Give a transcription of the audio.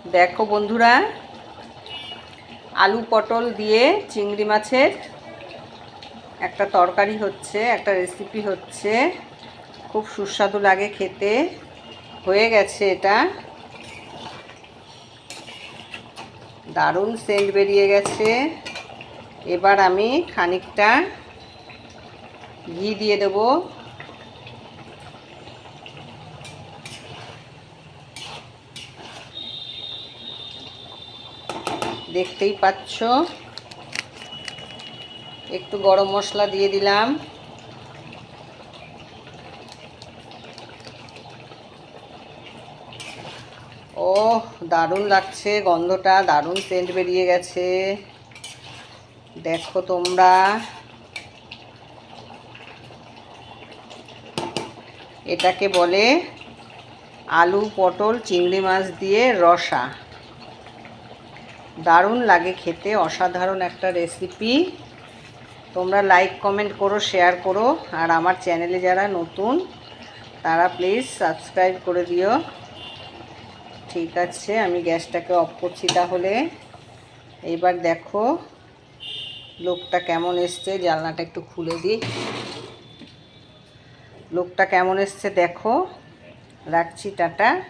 দেখো বন্ধুরা, আলু পটল দিয়ে চিংড়ি মাছের একটা তরকারি হচ্ছে, একটা রেসিপি হচ্ছে। খুব সুস্বাদু লাগে খেতে। হয়ে গেছে, এটা দারুণ সেন্ট বেরিয়ে গেছে। এবার আমি খানিকটা ঘি দিয়ে দেব। দেখতেই পাচ্ছ, একটু গরম মশলা দিয়ে দিলাম। ওহ, দারুণ লাগছে, গন্ধটা দারুণ সেন্ট বেরিয়ে গেছে। দেখো তোমরা, এটাকে বলে আলু পটল চিংড়ি মাছ দিয়ে রসা। দারুণ লাগে খেতে, অসাধারণ একটা রেসিপি। তোমরা লাইক কমেন্ট করো, শেয়ার করো, আর আমার চ্যানেলে যারা নতুন তারা প্লিজ সাবস্ক্রাইব করে দিও। ঠিক আছে, আমি গ্যাসটাকে অফ করছি তাহলে। এইবার দেখো লোকটা কেমন এসছে, জানলাটা একটু খুলে দিই। লোকটা কেমন এসছে দেখো। রাখছি, টাটা।